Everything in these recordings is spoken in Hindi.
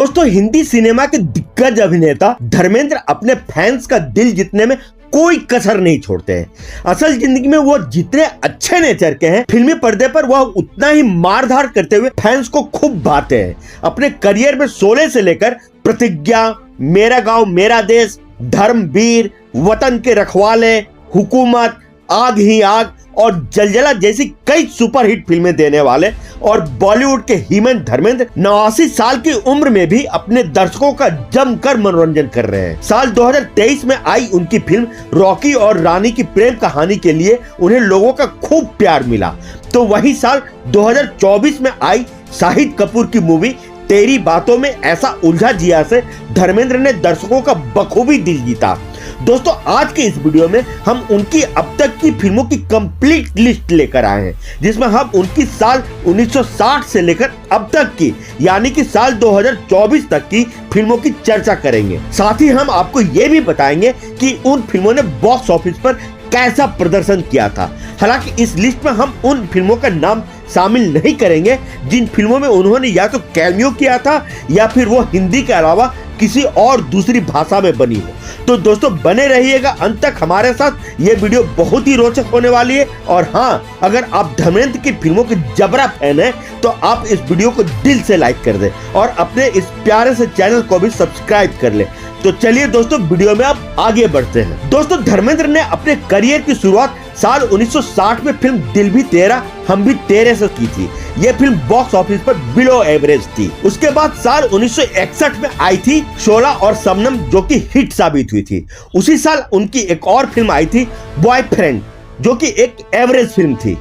दोस्तों, हिंदी सिनेमा के दिग्गज अभिनेता धर्मेंद्र अपने फैंस का दिल जीतने में कोई कसर नहीं छोड़ते हैं। असल जिंदगी में वो जितने अच्छे नेचर के हैं, फिल्मी पर्दे पर वह उतना ही मारधार करते हुए फैंस को खूब भाते हैं। अपने करियर में शोले से लेकर प्रतिज्ञा, मेरा गांव मेरा देश, धर्मवीर, वतन के रखवाले, हुकूमत, आग ही आग और जलजला जैसी कई सुपरहिट फिल्में देने वाले और बॉलीवुड के हीमन धर्मेंद्र 89 साल की उम्र में भी अपने दर्शकों का जमकर मनोरंजन कर रहे हैं। साल 2023 में आई उनकी फिल्म रॉकी और रानी की प्रेम कहानी के लिए उन्हें लोगों का खूब प्यार मिला। तो वही साल 2024 में आई शाहिद कपूर की मूवी तेरी बातों में ऐसा उलझा जिया से धर्मेंद्र ने दर्शकों का बखूबी दिल जीता। दोस्तों, आज के इस वीडियो में हम उनकी अब तक की फिल्मों की कंप्लीट लिस्ट लेकर आए हैं, जिसमें हम उनकी साल 1960 से लेकर अब तक की यानी कि साल 2024 तक की फिल्मों की चर्चा करेंगे। साथ ही हम आपको ये भी बताएंगे कि उन फिल्मों ने बॉक्स ऑफिस पर कैसा प्रदर्शन किया था। हालांकि इस लिस्ट में हम उन फिल्मों का नाम शामिल नहीं करेंगे जिन फिल्मों में उन्होंने या तो कैमियो किया था या फिर वो हिंदी के अलावा किसी और दूसरी भाषा में बनी हो। तो दोस्तों, बने रहिएगा अंत तक हमारे साथ। ये वीडियो बहुत ही रोचक होने वाली है। और हाँ, अगर आप धर्मेंद्र की फिल्मों के जबरा फैन हैं तो आप इस वीडियो को दिल से लाइक कर दें और अपने इस प्यारे से चैनल को भी सब्सक्राइब कर ले। तो चलिए दोस्तों, वीडियो में आप आगे बढ़ते हैं। दोस्तों, धर्मेंद्र ने अपने करियर की शुरुआत साल 1960 में फिल्म दिल भी तेरा हम भी तेरे से की थी। ये फिल्म बॉक्स ऑफिस पर बिलो एवरेज थी। उसके बाद साल 1961 में आई थी शोला और शबनम, जो कि हिट साबित हुई थी। उसी साल उनकी एक और फिल्म आई थी बॉयफ्रेंड, जो कि एक एवरेज फिल्म थी।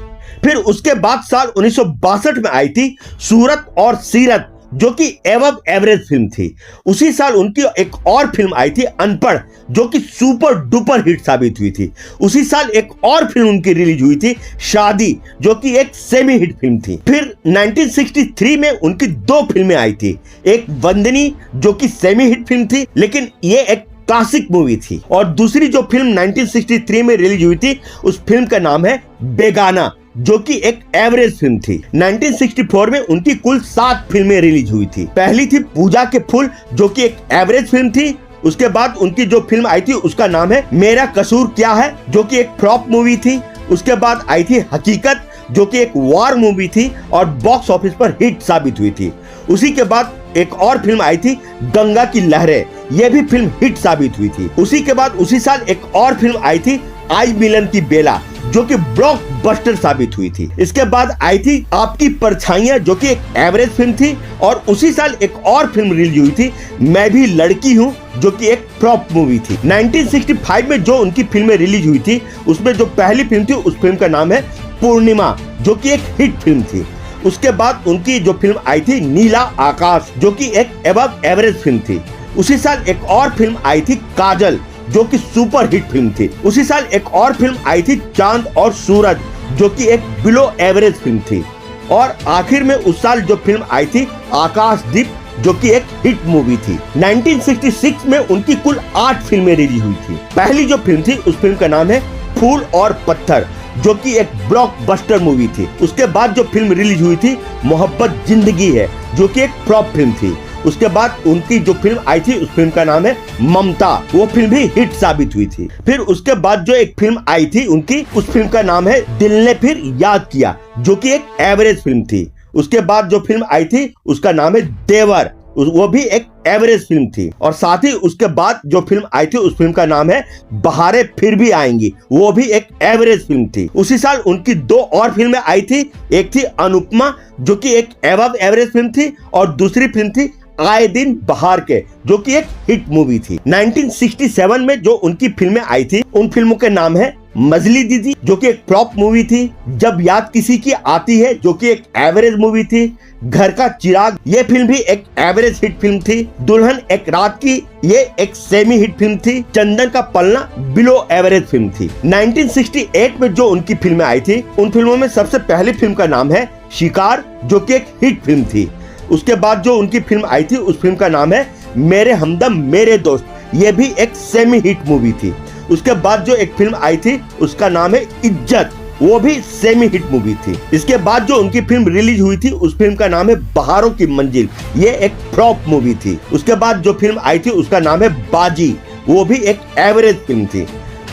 फिर उसके बाद साल 1962 में आई थी सूरत और सीरत, जो कि एवब एवरेज फिल्म थी। उसी साल उनकी एक और फिल्म आई थी अनपढ़, जो कि सुपर डुपर हिट साबित हुई थी। उसी साल एक और फिल्म उनकी रिलीज हुई थी शादी, जो कि एक सेमी हिट फिल्म थी। फिर 1963 में उनकी दो फिल्में आई थी, एक बंदनी जो कि सेमी हिट फिल्म थी लेकिन ये एक क्लासिक मूवी थी, और दूसरी जो फिल्म 1963 में रिलीज हुई थी उस फिल्म का नाम है बेगाना, जो कि एक एवरेज फिल्म थी। 1964 में उनकी कुल 7 फिल्में रिलीज हुई थी। पहली थी पूजा के फूल, जो कि एक एवरेज फिल्म थी। उसके बाद उनकी जो फिल्म आई थी उसका नाम है मेरा कसूर क्या है, जो कि एक फ्लॉप मूवी थी। उसके बाद आई थी हकीकत, जो कि एक वॉर मूवी थी और बॉक्स ऑफिस पर हिट साबित हुई थी। उसी के बाद एक और फिल्म आई थी गंगा की लहरें, यह भी फिल्म हिट साबित हुई थी। उसी के बाद उसी साल एक और फिल्म आई थी आई मिलन की बेला, जो कि ब्लॉकबस्टर साबित हुई थी। इसके बाद आई थी आपकी परछाइयां, जो कि एक एवरेज फिल्म थी। और उसी साल एक और फिल्म रिलीज हुई थी मैं भी लड़की हूं, जो कि एक फ्लॉप मूवी थी। 1965 में जो उनकी फिल्में रिलीज हुई थी उसमें जो पहली फिल्म थी उस फिल्म का नाम है पूर्णिमा, जो कि एक हिट फिल्म थी। उसके बाद उनकी जो फिल्म आई थी नीला आकाश, जो कि एक एबव एवरेज फिल्म थी। उसी साल एक और फिल्म आई थी काजल, जो कि सुपर हिट फिल्म थी। उसी साल एक और फिल्म आई थी चांद और सूरज, जो कि एक बिलो एवरेज फिल्म थी। और आखिर में उस साल जो फिल्म आई थी आकाशदीप, जो कि एक हिट मूवी थी। 1966 में उनकी कुल 8 फिल्में रिलीज हुई थी। पहली जो फिल्म थी उस फिल्म का नाम है फूल और पत्थर, जो कि एक ब्लॉकबस्टर मूवी थी। उसके बाद जो फिल्म रिलीज हुई थी मोहब्बत जिंदगी है, जो कि एक फ्लॉप फिल्म थी। उसके बाद उनकी जो फिल्म आई थी उस फिल्म का नाम है ममता, वो फिल्म भी हिट साबित हुई थी। फिर उसके बाद जो एक फिल्म आई थी उनकी, उस फिल्म का नाम है दिल ने फिर याद किया, जो कि एक एवरेज फिल्म थी। उसके बाद जो फिल्म आई थी उसका नाम है देवर, वो भी एक एवरेज फिल्म थी। और साथ ही उसके बाद जो फिल्म आई थी उस फिल्म का नाम है बहारें फिर भी आएंगी, वो भी एक एवरेज फिल्म थी। उसी साल उनकी 2 और फिल्में आई थी, एक थी अनुपमा, जो कि एक एवब एवरेज फिल्म थी, और दूसरी फिल्म थी आए दिन बहार के, जो कि एक हिट मूवी थी। 1967 में जो उनकी फिल्में आई थी उन फिल्मों के नाम है मजली दीदी, जो कि एक फ्लॉप मूवी थी, जब याद किसी की आती है, जो कि एक एवरेज मूवी थी, घर का चिराग, ये फिल्म भी एक एवरेज हिट फिल्म थी, दुल्हन एक रात की, ये एक सेमी हिट फिल्म थी, चंदन का पलना बिलो एवरेज फिल्म थी। 1968 में जो उनकी फिल्में आई थी उन फिल्मों में सबसे पहली फिल्म का नाम है शिकार, जो कि एक हिट फिल्म थी। उसके बाद जो उनकी फिल्म आई थी उस फिल्म का नाम है मेरे हमदम मेरे दोस्त, ये भी एक सेमी हिट मूवी थी। उसके बाद जो एक फिल्म आई थी उसका नाम है इज्जत, वो भी सेमी हिट मूवी थी। इसके बाद जो उनकी फिल्म रिलीज हुई थी उस फिल्म का नाम है बहारों की मंजिल, ये एक फ्लॉप मूवी थी। उसके बाद जो फिल्म आई थी उसका नाम है बाजी, वो भी एक एवरेज फिल्म थी।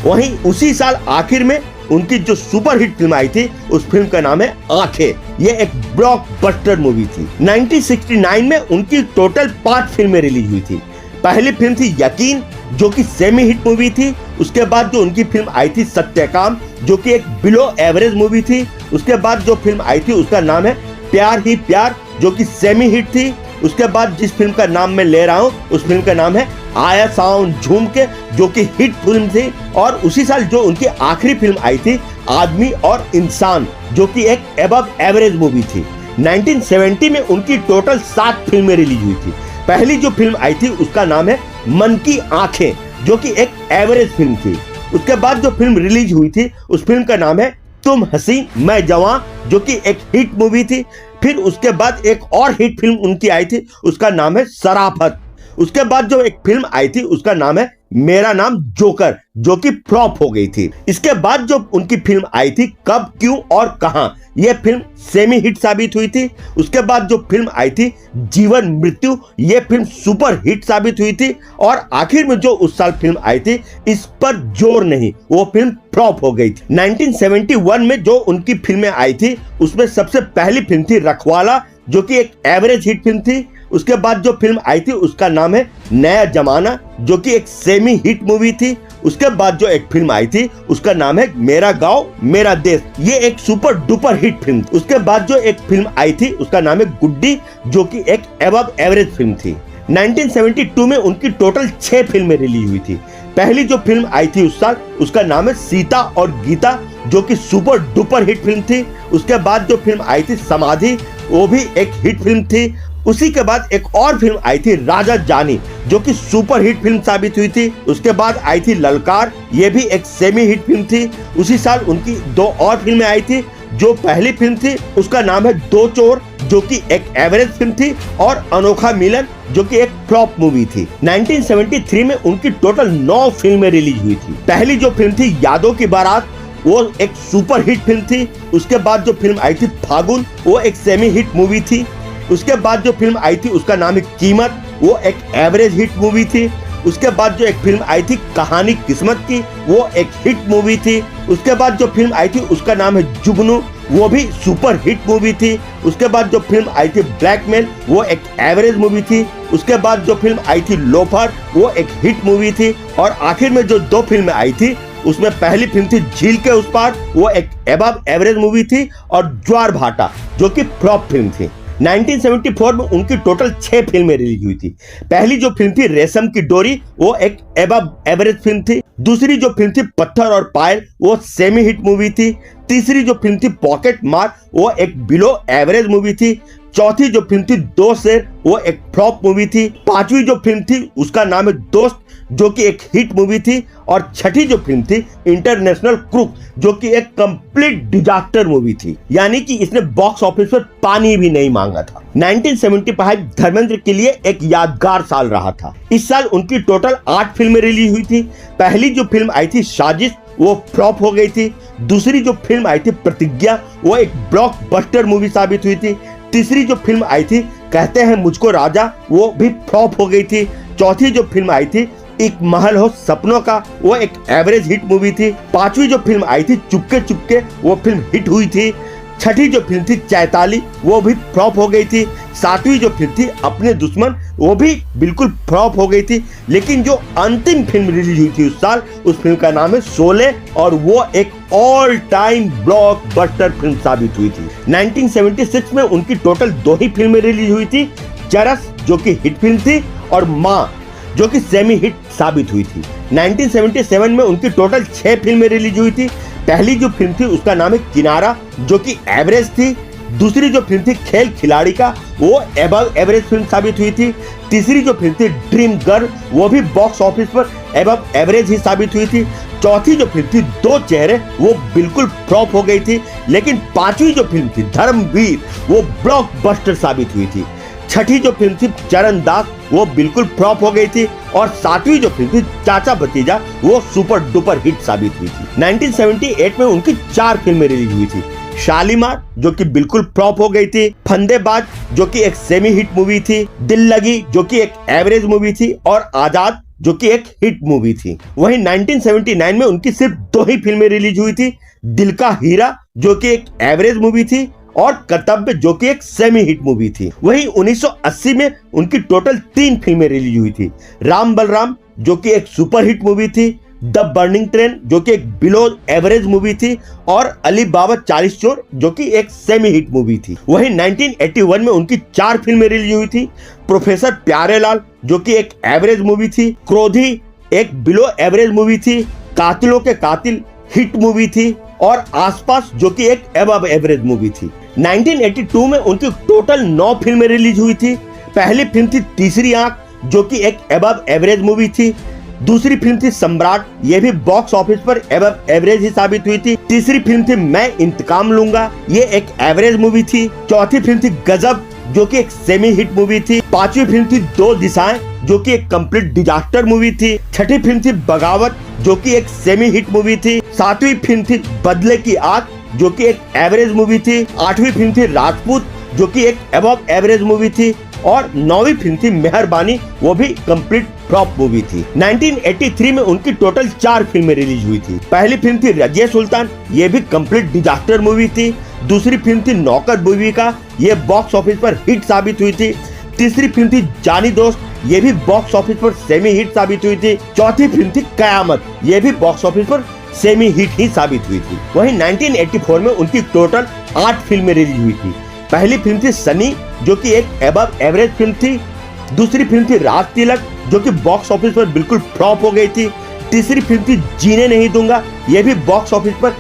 वहीं उसी साल आखिर में उनकी जो सुपर हिट फिल्म आई थी उस फिल्म का नाम है आंखें, ये एक ब्लॉकबस्टर मूवी थी। 1969 में उनकी टोटल 5 फिल्में रिलीज हुई थी। पहली फिल्म थी यकीन, जो कि सेमी हिट मूवी थी। उसके बाद जो उनकी फिल्म आई थी सत्यकाम, जो कि एक बिलो एवरेज मूवी थी। उसके बाद जो फिल्म आई थी उसका नाम है प्यार ही प्यार, जो कि सेमी हिट थी। उसके बाद जिस फिल्म का नाम मैं ले रहा हूँ उस फिल्म का नाम है आया साउंड झूम के, जो कि हिट फिल्म थी। और उसी साल जो उनकी आखिरी फिल्म आई थी आदमी और इंसान, जो कि एक एबव एवरेज मूवी थी। 1970 में उनकी टोटल 7 फिल्में रिलीज हुई थी। पहली जो फिल्म आई थी उसका नाम है मन की आंखें, जो कि एक एवरेज फिल्म थी। उसके बाद जो फिल्म रिलीज हुई थी उस फिल्म का नाम है तुम हसी मैं जवां, जो कि एक हिट मूवी थी। फिर उसके बाद एक और हिट फिल्म उनकी आई थी, उसका नाम है सराफत। उसके बाद जो एक फिल्म आई थी उसका नाम है मेरा नाम जोकर, जो कि फ्लॉप हो गई थी। इसके बाद जो उनकी फिल्म आई थी कब क्यों और कहां, यह फिल्म सेमी हिट साबित हुई थी। उसके बाद जो फिल्म आई थी जीवन मृत्यु, यह फिल्म सुपर हिट साबित हुई थी। और आखिर में जो उस साल फिल्म आई थी इस पर जोर नहीं, वो फिल्म फ्लॉप हो गई थी। 1971 में जो उनकी फिल्में आई थी उसमें सबसे पहली फिल्म थी रखवाला, जो कि एक एवरेज हिट फिल्म थी। उसके बाद जो फिल्म आई थी उसका नाम है नया जमाना, जो कि एक सेमी हिट मूवी थी। उसके बाद जो एक फिल्म आई थी उसका नाम है मेरा गांव मेरा देश, ये एक सुपर डुपर हिट फिल्म थी। उसके बाद जो एक फिल्म आई थी उसका नाम है गुड्डी, जो कि एक एबव एवरेज फिल्म थी। 1972 में उनकी टोटल 6 फिल्में रिलीज हुई थी। पहली जो फिल्म आई थी उस साल उसका नाम है सीता और गीता, जो कि सुपर डुपर हिट फिल्म थी। उसके बाद जो फिल्म आई थी समाधि, वो भी एक हिट फिल्म थी। उसी के बाद एक और फिल्म आई थी राजा जानी, जो कि सुपर हिट फिल्म साबित हुई थी। उसके बाद आई थी ललकार, ये भी एक सेमी हिट फिल्म थी। उसी साल उनकी 2 और फिल्में आई थी। जो पहली फिल्म थी उसका नाम है दो चोर, जो कि एक एवरेज फिल्म थी। और अनोखा मिलन, जो कि एक फ्लॉप मूवी थी। 1973 में उनकी टोटल 9 फिल्में रिलीज हुई थी। पहली जो फिल्म थी यादों की बारात, वो एक सुपर हिट फिल्म थी। उसके बाद जो फिल्म आई थी फागुन, वो एक सेमी हिट मूवी थी। उसके बाद जो फिल्म आई थी उसका नाम है कीमत, वो एक एवरेज हिट मूवी थी। उसके बाद जो एक फिल्म आई थी कहानी किस्मत की, वो एक हिट मूवी थी। उसके बाद जो फिल्म आई थी उसका नाम है जुगनू, वो भी सुपर हिट मूवी थी। उसके बाद जो फिल्म आई थी ब्लैकमेल, वो एक एवरेज मूवी थी। उसके बाद जो फिल्म आई थी लोफर, वो एक हिट मूवी थी। और आखिर में जो 2 फिल्में आई थी उसमें पहली फिल्म थी झील के उस पार, वो एक एबव एवरेज मूवी थी। और ज्वार भाटा, जो कि फ्लॉप फिल्म थी। 1974 में उनकी टोटल 6 फिल्में रिलीज हुई थी। पहली जो फिल्म थी रेशम की डोरी, वो एक एबव एवरेज फिल्म थी। दूसरी जो फिल्म थी पत्थर और पायल, वो सेमी हिट मूवी थी। तीसरी जो फिल्म थी पॉकेट मार, वो एक बिलो एवरेज मूवी थी। चौथी जो फिल्म थी दो शेर, वो एक फ्लॉप मूवी थी। पांचवी जो फिल्म थी उसका नाम है दोस्त, जो कि एक हिट मूवी थी। और छठी जो फिल्म थी इंटरनेशनल क्रूक, जो कि एक कंप्लीट डिजास्टर मूवी थी, यानी कि इसने बॉक्स ऑफिस पर पानी भी नहीं मांगा था। 1975 धर्मेंद्र के लिए एक यादगार साल रहा था। इस साल उनकी टोटल 8 फिल्में रिलीज हुई थी। पहली जो फिल्म आई थी साजिश, वो फ्लॉप हो गई थी। दूसरी जो फिल्म आई थी प्रतिज्ञा, वो एक ब्लॉकबस्टर मूवी साबित हुई थी। तीसरी जो फिल्म आई थी कहते हैं मुझको राजा, वो भी फ्लॉप हो गई थी। चौथी जो फिल्म आई थी एक महल हो सपनों का, वो एक एवरेज हिट मूवी थी। पांचवी जो फिल्म आई थी चुपके चुपके, वो फिल्म हिट हुई थी। छठी जो फिल्म थी चैताली, वो भी फ्लॉप हो गई थी। सातवीं जो फिल्म थी अपने दुश्मन, वो भी बिल्कुल फ्लॉप हो गई थी। लेकिन जो अंतिम फिल्म रिलीज हुई थी उस साल, उस फिल्म का नाम है शोले, और वो एक ऑल टाइम ब्लॉकबस्टर फिल्म साबित हुई थी। 1976 में उनकी टोटल 2 ही फिल्में रिलीज हुई थी, चरस, जो कि हिट फिल्म थी, और माँ, जो कि सेमी हिट साबित हुई थी। 1977 में उनकी टोटल 6 फिल्में रिलीज हुई थी। पहली जो फिल्म थी उसका नाम है किनारा, जो कि एवरेज थी। दूसरी जो फिल्म थी खेल खिलाड़ी का, वो एबव एवरेज फिल्म साबित हुई थी। तीसरी जो फिल्म थी ड्रीम गर्ल, वो भी बॉक्स ऑफिस पर एबव एवरेज ही साबित हुई थी। चौथी जो फिल्म थी दो चेहरे, वो बिल्कुल फ्लॉप हो गई थी। लेकिन पांचवी जो फिल्म थी धर्मवीर, वो ब्लॉकबस्टर साबित हुई थी। छठी जो फिल्म थी चरणदास वो बिल्कुल फ्लॉप हो गई थी और सातवीं जो फिल्म थी चाचा भतीजा वो सुपर डुपर हिट साबित हुई थी। 1978 में उनकी 4 फिल्में रिलीज हुई थी। शालीमार जो कि बिल्कुल फ्लॉप हो गई थी, फंदेबाज जो कि एक सेमी हिट मूवी थी, दिल लगी जो कि एक एवरेज मूवी थी और आजाद जो कि एक हिट मूवी थी। वहीं 1979 में उनकी सिर्फ 2 ही फिल्में रिलीज हुई थी, दिल का हीरा जो कि एक एवरेज मूवी थी और कर्तव्य जो कि एक सेमी हिट मूवी थी। वहीं 1980 में उनकी टोटल 3 फिल्में रिलीज हुई थी, राम बलराम जो कि एक सुपर हिट मूवी थी, द बर्निंग ट्रेन जो कि एक बिलो एवरेज मूवी थी और अली बाबा 40 चोर जो कि एक सेमी हिट मूवी थी। वहीं 1981 में उनकी 4 फिल्में रिलीज हुई थी, प्रोफेसर प्यारेलाल जो कि एक एवरेज मूवी थी, क्रोधी एक बिलो एवरेज मूवी थी, कातिलों के कातिल हिट मूवी थी और आसपास जो कि एक अबव एवरेज मूवी थी। 1982 में उनकी टोटल 9 फिल्में रिलीज हुई थी। पहली फिल्म थी तीसरी आंख जो कि एक अबव एवरेज मूवी थी, दूसरी फिल्म थी सम्राट, ये भी बॉक्स ऑफिस पर अबव एवरेज ही साबित हुई थी। तीसरी फिल्म थी मैं इंतकाम लूंगा, ये एक एवरेज मूवी थी। चौथी फिल्म थी गजब जो कि एक सेमी हिट मूवी थी। पांचवी फिल्म थी दो दिशाएं जो कि एक कंप्लीट डिजास्टर मूवी थी। छठी फिल्म थी बगावत जो कि एक सेमी हिट मूवी थी। सातवीं फिल्म थी बदले की आग जो कि एक एवरेज मूवी थी। आठवीं फिल्म थी राजपूत जो कि एक अबव एवरेज मूवी थी और 9वीं फिल्म थी मेहरबानी, वो भी कंप्लीट फ्लॉप मूवी थी। 1983 में उनकी टोटल 4 फिल्में रिलीज हुई थी। पहली फिल्म थी रजिया सुल्तान, ये भी कंप्लीट डिजास्टर मूवी थी। दूसरी फिल्म थी नौकर बीवी का, ये बॉक्स ऑफिस पर हिट साबित हुई थी। तीसरी फिल्म थी जानी दोस्त, ये भी बॉक्स ऑफिस पर सेमी हिट साबित हुई थी। चौथी फिल्म थी कयामत, ये भी बॉक्स ऑफिस पर सेमी हिट ही साबित हुई थी। वहीं 1984 में उनकी टोटल 8 फिल्में रिलीज हुई थी। पहली फिल्म थी सनी जो कि एक अबव एवरेज फिल्म थी। दूसरी फिल्म थी राज तिलक जो कि बॉक्स ऑफिस पर बिल्कुल फ्लॉप हो गई थी। तीसरी फिल्म थी जीने नहीं दूंगा, ये भी बॉक्स ऑफिस पर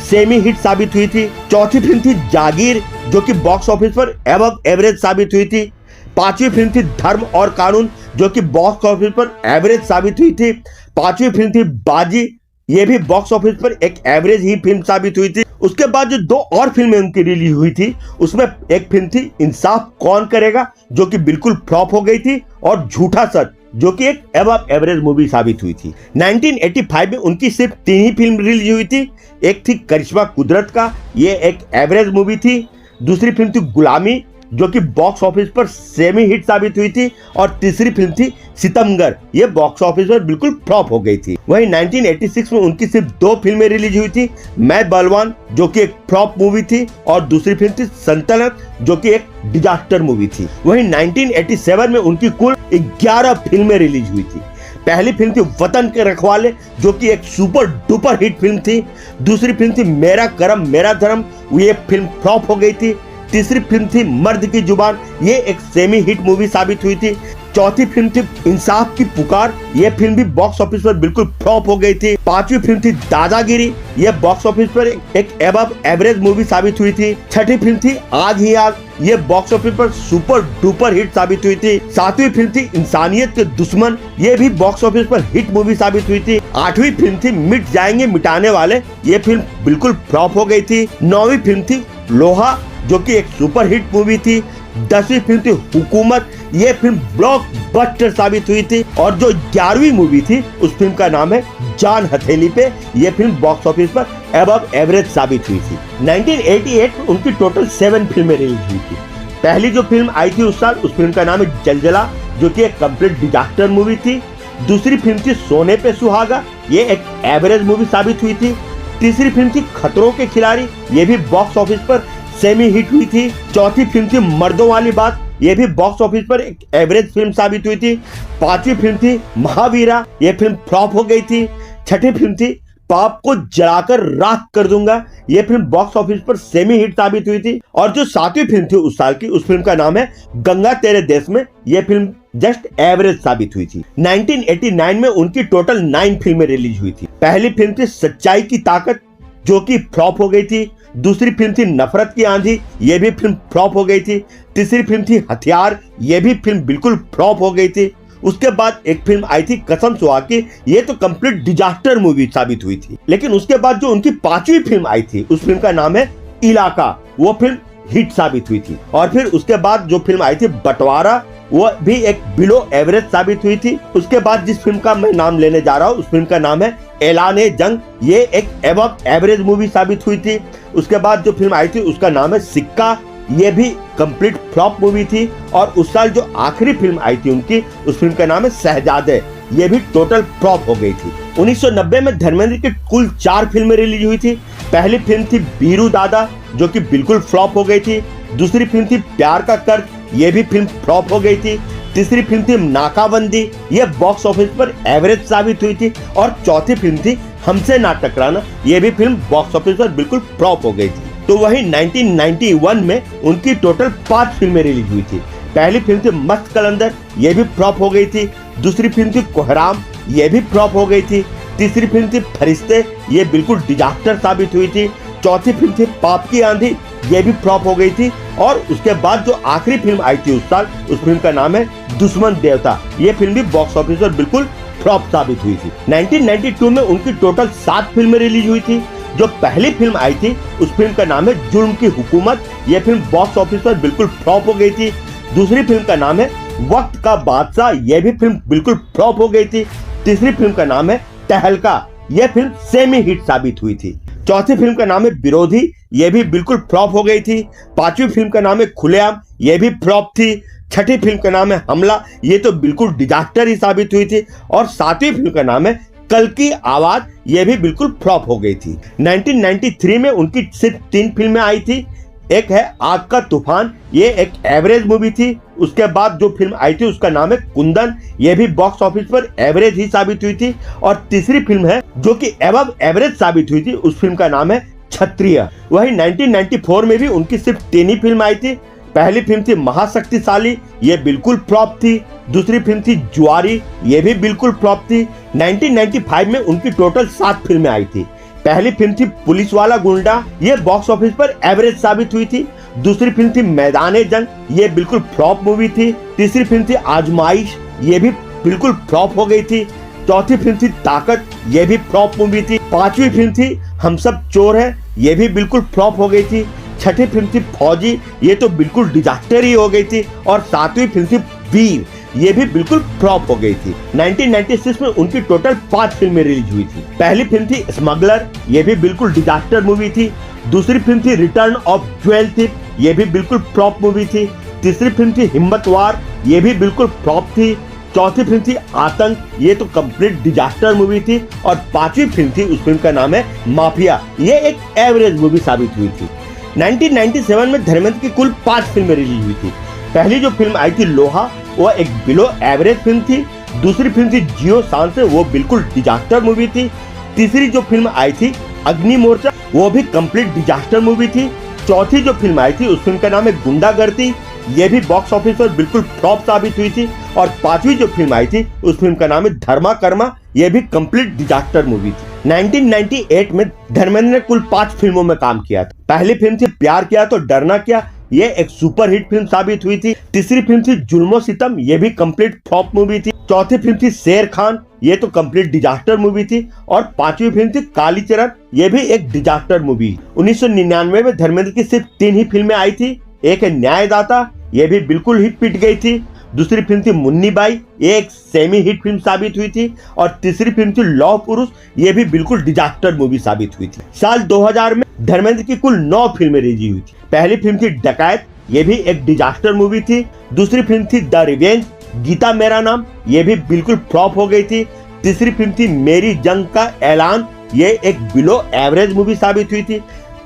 सेमी हिट साबित हुई थी। चौथी फिल्म थी जागीर जो कि बॉक्स ऑफिस पर अबव एवरेज साबित हुई थी। पांचवी फिल्म थी धर्म और कानून जो कि बॉक्स ऑफिस पर एवरेज साबित हुई थी। पांचवी फिल्म थी बाजी, ये भी बॉक्स ऑफिस पर एक एवरेज ही फिल्म साबित हुई थी। उसके बाद जो 2 और फिल्में उनकी रिलीज हुई थी, उसमें एक फिल्म थी इंसाफ कौन करेगा जो कि बिल्कुल फ्लॉप हो गई थी और झूठा सच जो कि एक अबव एवरेज मूवी साबित हुई थी। 1985 में उनकी सिर्फ 3 ही फिल्म रिलीज हुई थी। एक थी करिश्मा कुदरत का, ये एक एवरेज मूवी थी। दूसरी फिल्म थी गुलामी जो कि बॉक्स ऑफिस पर सेमी हिट साबित हुई थी और तीसरी फिल्म थी सितमगर, ये बॉक्स ऑफिस पर बिल्कुल फ्लॉप हो गई थी। वहीं 1986 में उनकी सिर्फ 2 फिल्में रिलीज हुई थी, मैं बलवान जो कि एक फ्लॉप मूवी थी और दूसरी फिल्म थी सल्तनत जो कि एक डिजास्टर मूवी थी। वहीं 1987 में उनकी कुल 11 फिल्में रिलीज हुई थी। पहली फिल्म थी वतन के रखवाले जो कि एक सुपर डुपर हिट फिल्म थी। दूसरी फिल्म थी मेरा करम मेरा धर्म, ये फिल्म फ्लॉप हो गई थी। तीसरी फिल्म थी मर्द की जुबान, ये एक सेमी हिट मूवी साबित हुई थी। चौथी फिल्म थी इंसाफ की पुकार, ये फिल्म भी बॉक्स ऑफिस पर बिल्कुल फ्लॉप हो गई थी। पांचवी फिल्म थी दादागिरी, ये बॉक्स ऑफिस पर एक अबव एवरेज मूवी साबित हुई थी। छठी फिल्म थी आग ही आग, ये बॉक्स ऑफिस पर सुपर डुपर हिट साबित हुई थी। सातवीं फिल्म थी इंसानियत के दुश्मन, ये भी बॉक्स ऑफिस पर हिट मूवी साबित हुई थी। आठवीं फिल्म थी मिट जाएंगे मिटाने वाले, ये फिल्म बिल्कुल फ्लॉप हो गई थी। 9वीं फिल्म थी लोहा जो कि एक सुपर हिट मूवी थी। 10वीं फिल्म थी हुकूमत, ये फिल्म ब्लॉकबस्टर साबित हुई थी और जो 11वीं मूवी थी उस फिल्म का नाम है जान हथेली पे, ये फिल्म बॉक्स ऑफिस पर अबव एवरेज साबित हुई थी। 1988 में उनकी टोटल 7 फिल्में रिलीज हुई थी। पहली जो फिल्म आई थी उस साल, उस फिल्म का नाम है जलजला जो कि एक कंप्लीट डिजास्टर मूवी थी। दूसरी फिल्म थी सोने पे सुहागा, ये एक एवरेज मूवी साबित हुई थी। तीसरी फिल्म थी खतरों के खिलाड़ी, ये भी बॉक्स ऑफिस पर सेमी हिट हुई थी। चौथी फिल्म थी मर्दों वाली बात, ये भी बॉक्स ऑफिस पर एक एवरेज फिल्म साबित हुई थी। पांचवी फिल्म थी महावीरा, ये फिल्म फ्लॉप हो गई थी। छठी फिल्म थी पाप को जलाकर राख कर दूंगा, ये फिल्म बॉक्स ऑफिस पर सेमी हिट साबित हुई थी। और जो 7वीं फिल्म थी उस साल की, उस फिल्म का नाम है गंगा तेरे देश में, ये फिल्म जस्ट एवरेज साबित हुई थी। 1989 में उनकी टोटल 9 फिल्में रिलीज हुई थी। पहली फिल्म थी सच्चाई की ताकत जो कि फ्लॉप हो गई थी। दूसरी फिल्म थी नफरत की आंधी, ये भी फिल्म फ्लॉप हो गई थी। तीसरी फिल्म थी हथियार, ये भी फिल्म बिल्कुल फ्लॉप हो गई थी। उसके बाद एक फिल्म आई थी कसम सुहाग की, ये तो कंप्लीट डिजास्टर मूवी साबित हुई थी। लेकिन उसके बाद जो उनकी 5वीं फिल्म आई थी, उस फिल्म का नाम है इलाका, वो फिल्म हिट साबित हुई थी। और फिर उसके बाद जो फिल्म आई थी बंटवारा, वो भी एक बिलो एवरेज साबित हुई थी। उसके बाद जिस फिल्म का मैं नाम लेने जा रहा हूँ उस फिल्म का नाम है ऐलान जंग, ये एक एबव एवरेज मूवी साबित हुई थी। उसके बाद जो फिल्म आई थी उसका नाम है सिक्का, ये भी कंप्लीट फ्लॉप मूवी थी। और उस साल जो आखिरी फिल्म आई थी उनकी, उस फिल्म का नाम है शहजादे, ये भी टोटल फ्लॉप हो गई थी। 1990 में धर्मेंद्र की कुल 4 फिल्में रिलीज हुई थी। पहली फिल्म थी बीरू दादा, जो कि बिल्कुल फ्लॉप हो गई थी। दूसरी फिल्म थी प्यार का कर्ज, ये भी फिल्म फ्लॉप हो गई थी। तीसरी फिल्म थी नाकाबंदी, ये बॉक्स ऑफिस पर एवरेज साबित हुई थी। और चौथी फिल्म थी हमसे ना टकराना, ये भी फिल्म बॉक्स ऑफिस पर बिल्कुल फ्लॉप हो गई थी। तो वही 1991 में उनकी टोटल 5 फिल्में रिलीज हुई थी। पहली फिल्म थी मस्त कलंदर, ये भी फ्लॉप हो गई थी। दूसरी फिल्म थी कोहराम, ये भी फ्लॉप हो गई थी। तीसरी फिल्म थी फरिश्ते, ये बिल्कुल डिजास्टर साबित हुई थी। चौथी फिल्म थी पाप की आंधी, ये भी फ्लॉप हो गई थी। और उसके बाद जो आखिरी फिल्म आई थी उस साल, उस फिल्म का नाम है दुश्मन देवता, ये फिल्म भी बॉक्स ऑफिस पर बिल्कुल फ्लॉप साबित हुई थी। 1992 में उनकी टोटल 7 फिल्में रिलीज हुई थी। जो पहली फिल्म आई थी उस फिल्म का नाम है जुल्म की हुकूमत, ये फिल्म बॉक्स ऑफिस पर बिल्कुल फ्लॉप हो गई थी। दूसरी फिल्म का नाम है वक्त का बादशाह, ये भी फिल्म बिल्कुल फ्लॉप हो गई थी। तीसरी फिल्म का नाम है तहलका, यह फिल्म सेमी हिट साबित हुई थी। चौथी फिल्म का नाम है विरोधी, यह भी बिल्कुल फ्लॉप हो गई थी। पांचवी फिल्म का नाम है खुलेआम, यह भी फ्लॉप थी। छठी फिल्म का नाम है हमला, ये तो बिल्कुल डिजास्टर ही साबित हुई थी। और सातवीं फिल्म का नाम है कल की आवाज, यह भी बिल्कुल फ्लॉप हो गई थी। 1993 में उनकी सिर्फ 3 फिल्में आई थी। एक है आग का तूफान, ये एक एवरेज मूवी थी। उसके बाद जो फिल्म आई थी उसका नाम है कुंदन, ये भी बॉक्स ऑफिस पर एवरेज ही साबित हुई थी। और तीसरी फिल्म है जो कि एबव एवरेज साबित हुई थी, उस फिल्म का नाम है क्षत्रिय। वही 1994 में भी उनकी सिर्फ 3 ही फिल्म आई थी। पहली फिल्म थी महाशक्तिशाली, ये बिल्कुल फ्लॉप थी। दूसरी फिल्म थी जुआरी, ये भी बिल्कुल फ्लॉप थी। 1995 में उनकी टोटल 7 फिल्में आई थी। पहली फिल्म थी पुलिस वाला गुंडा, ये बॉक्स ऑफिस पर एवरेज साबित हुई थी। दूसरी फिल्म थी मैदाने जंग, ये बिल्कुल फ्लॉप मूवी थी। तीसरी फिल्म थी आजमाइश, ये भी बिल्कुल फ्लॉप हो गई थी। चौथी फिल्म थी ताकत, ये भी फ्लॉप मूवी थी। पांचवी फिल्म थी हम सब चोर हैं, ये भी बिल्कुल फ्लॉप हो गई थी। छठी फिल्म थी फौजी, ये तो बिल्कुल डिजास्टर ही हो गई थी। और सातवीं फिल्म थी वीर, ये भी बिल्कुल फ्लॉप हो गई थी। 1996 में उनकी टोटल 5 फिल्में रिलीज हुई थी। पहली फिल्म थी स्मगलर, ये भी बिल्कुल डिजास्टर मूवी थी। दूसरी फिल्म थी रिटर्न ऑफ ज्वेल थिफ, ये भी बिल्कुल फ्लॉप मूवी थी। तीसरी फिल्म थी हिम्मतवार, ये भी बिल्कुल फ्लॉप थी। चौथी फिल्म थी आतंक, ये तो कंप्लीट डिजास्टर मूवी थी। और पांचवी फिल्म थी, उस फिल्म का नाम है माफिया, ये एक एवरेज मूवी साबित हुई थी। 1997 में धर्मेंद्र की कुल 5 फिल्में रिलीज हुई थी। पहली जो फिल्म आई थी लोहा, वो एक बिलो एवरेज फिल्म थी। दूसरी फिल्म थी जियो शान से, वो बिल्कुल डिजास्टर मूवी थी। तीसरी जो फिल्म आई थी अग्नि मोर्चा, वो भी कंप्लीट डिजास्टर मूवी थी। चौथी जो फिल्म आई थी उस फिल्म का नाम है गुंडागर्दी, ये भी बॉक्स ऑफिस पर बिल्कुल फ्लॉप साबित हुई थी। और पांचवी जो फिल्म आई थी उस फिल्म का नाम है धर्मा कर्मा, ये भी कंप्लीट डिजास्टर मूवी थी। 1998 में धर्मेंद्र ने कुल 5 फिल्मों में काम किया था। पहली फिल्म थी प्यार किया तो डरना क्या, ये एक सुपर हिट फिल्म साबित हुई थी। तीसरी फिल्म थी जुल्मो सितम, ये भी कंप्लीट फ्लॉप मूवी थी। चौथी फिल्म थी शेर खान, ये तो कंप्लीट डिजास्टर मूवी थी। और पांचवी फिल्म थी कालीचरण, ये भी एक डिजास्टर मूवी। 1999 में धर्मेंद्र की सिर्फ 3 ही फिल्में आई थी। एक है न्यायदाता, ये भी बिल्कुल हिट पिट गई थी। दूसरी फिल्म थी मुन्नी बाई, ये एक सेमी हिट फिल्म साबित हुई थी। और तीसरी फिल्म थी लौह पुरुष, ये भी बिल्कुल डिजास्टर मूवी साबित हुई थी। साल 2000 में धर्मेंद्र की कुल 9 फिल्में रिलीज हुई थी। पहली फिल्म थी डकैत, ये भी एक डिजास्टर मूवी थी। दूसरी फिल्म थी द रिवेंज, गीता मेरा नाम, ये भी बिल्कुल फ्लॉप हो गई थी। तीसरी फिल्म थी मेरी जंग का ऐलान, ये एक बिलो एवरेज मूवी साबित हुई थी।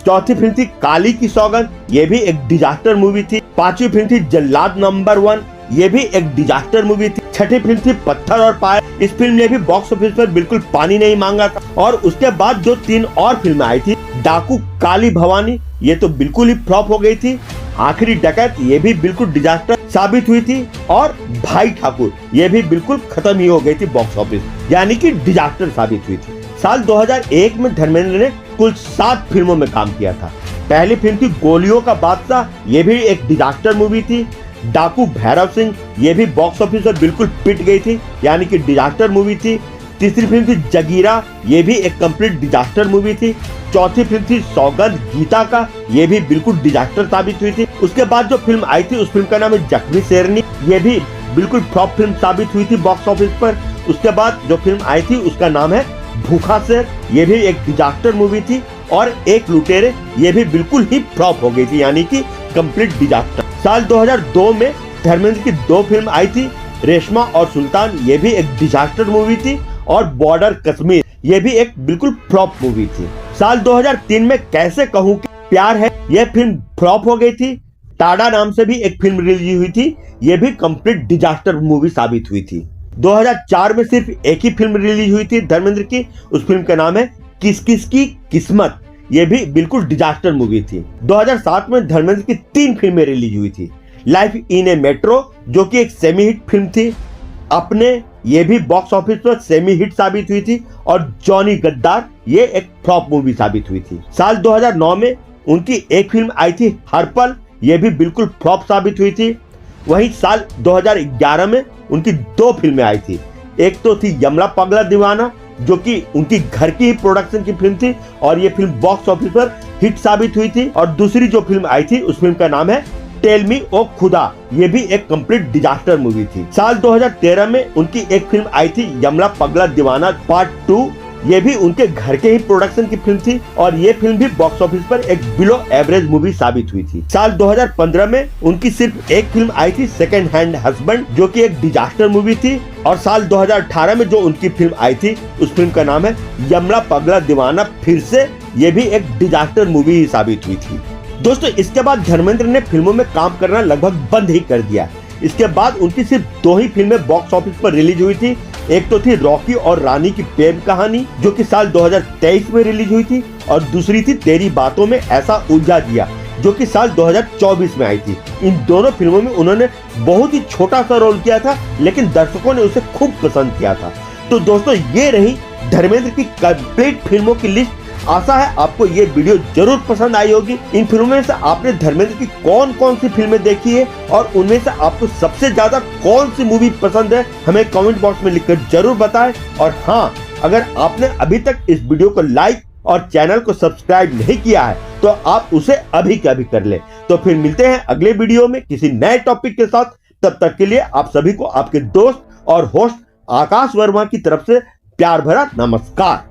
चौथी फिल्म थी काली की सौगंध, ये भी एक डिजास्टर मूवी थी। पांचवी फिल्म थी जल्लाद नंबर 1, ये भी एक डिजास्टर मूवी थी। छठी फिल्म थी पत्थर और पायल, इस फिल्म ने भी बॉक्स ऑफिस पर बिल्कुल पानी नहीं मांगा था। और उसके बाद जो 3 और फिल्में आई थी, डाकू काली भवानी, ये तो बिल्कुल ही फ्लॉप हो गई थी। आखिरी डकैत, ये भी बिल्कुल डिजास्टर साबित हुई थी। और भाई ठाकुर, ये भी बिल्कुल खत्म ही हो गई थी बॉक्स ऑफिस, यानी कि डिजास्टर साबित हुई थी। साल 2001 में धर्मेंद्र ने कुल 7 फिल्मों में काम किया था। पहली फिल्म थी गोलियों का बादशाह, ये भी एक डिजास्टर मूवी थी। डाकू भैरव सिंह, ये भी बॉक्स ऑफिस पर बिल्कुल पिट गई थी, यानी कि डिजास्टर मूवी थी। तीसरी फिल्म थी जगीरा, ये भी एक कंप्लीट डिजास्टर मूवी थी। चौथी फिल्म थी सौगंध गीता का, ये भी बिल्कुल डिजास्टर साबित हुई थी। उसके बाद जो फिल्म आई थी उस फिल्म का नाम है जख्मी शेरनी, ये भी बिल्कुल फ्लॉप फिल्म साबित हुई थी बॉक्स ऑफिस पर। उसके बाद जो फिल्म आई थी उसका नाम है भूखा शेर, ये भी एक डिजास्टर मूवी थी। और एक लुटेरे, ये भी बिल्कुल ही फ्लॉप हो गई थी, यानी कि कंप्लीट डिजास्टर। साल 2002 में धर्मेंद्र की 2 फिल्म आई थी, रेशमा और सुल्तान, ये भी एक डिजास्टर मूवी थी। और बॉर्डर कश्मीर, ये भी एक बिल्कुल फ्लॉप मूवी थी। साल 2003 में कैसे कहूँ कि प्यार है, यह फिल्म फ्लॉप हो गई थी। टाडा नाम से भी एक फिल्म रिलीज हुई थी, ये भी कंप्लीट डिजास्टर मूवी साबित हुई थी। 2004 में सिर्फ एक ही फिल्म रिलीज हुई थी धर्मेंद्र की, उस फिल्म का नाम है किस किस की किस्मत, ये भी बिल्कुल डिजास्टर मूवी थी। 2007 में धर्मेंद्र की 3 फिल्में रिलीज हुई थी। लाइफ इन ए मेट्रो, जो कि एक सेमी हिट फिल्म थी, अपने, ये भी बॉक्स ऑफिस पर सेमी हिट साबित हुई थी। और जॉनी गद्दार, ये एक फ्लॉप मूवी साबित हुई थी। साल 2009 में उनकी एक फिल्म आई थी हर पल, ये भी बिल्कुल फ्लॉप साबित हुई थी। वहीं साल 2011 में उनकी 2 फिल्में आई थी, एक तो थी यमला पगला दीवाना, जो कि उनकी घर की ही प्रोडक्शन की फिल्म थी और ये फिल्म बॉक्स ऑफिस पर हिट साबित हुई थी। और दूसरी जो फिल्म आई थी उस फिल्म का नाम है टेल मी ओ खुदा, ये भी एक कंप्लीट डिजास्टर मूवी थी। साल 2013 में उनकी एक फिल्म आई थी यमला पगला दीवाना पार्ट 2, ये भी उनके घर के ही प्रोडक्शन की फिल्म थी और ये फिल्म भी बॉक्स ऑफिस पर एक बिलो एवरेज मूवी साबित हुई थी। साल 2015 में उनकी सिर्फ एक फिल्म आई थी सेकंड हैंड हस्बैंड, जो कि एक डिजास्टर मूवी थी। और साल 2018 में जो उनकी फिल्म आई थी उस फिल्म का नाम है यमला पगला दीवाना फिर से, ये भी एक डिजास्टर मूवी ही साबित हुई थी। दोस्तों, इसके बाद धर्मेंद्र ने फिल्मों में काम करना लगभग बंद ही कर दिया। इसके बाद उनकी सिर्फ 2 ही फिल्में बॉक्स ऑफिस पर रिलीज हुई थी। एक तो थी रॉकी और रानी की प्रेम कहानी, जो कि साल 2023 में रिलीज हुई थी, और दूसरी थी तेरी बातों में ऐसा उलझा दिया, जो कि साल 2024 में आई थी। इन दोनों फिल्मों में उन्होंने बहुत ही छोटा सा रोल किया था, लेकिन दर्शकों ने उसे खूब पसंद किया था। तो दोस्तों, ये रही धर्मेंद्र की कंप्लीट फिल्मों की लिस्ट। आशा है आपको ये वीडियो जरूर पसंद आई होगी। इन फिल्मों में से आपने धर्मेंद्र की कौन कौन सी फिल्में देखी है और उनमें से आपको सबसे ज्यादा कौन सी मूवी पसंद है, हमें कमेंट बॉक्स में लिखकर जरूर बताएं। और हाँ, अगर आपने अभी तक इस वीडियो को लाइक और चैनल को सब्सक्राइब नहीं किया है तो आप उसे अभी के अभी कर ले। तो फिर मिलते हैं अगले वीडियो में किसी नए टॉपिक के साथ। तब तक के लिए आप सभी को आपके दोस्त और होस्ट आकाश वर्मा की तरफ से प्यार भरा नमस्कार।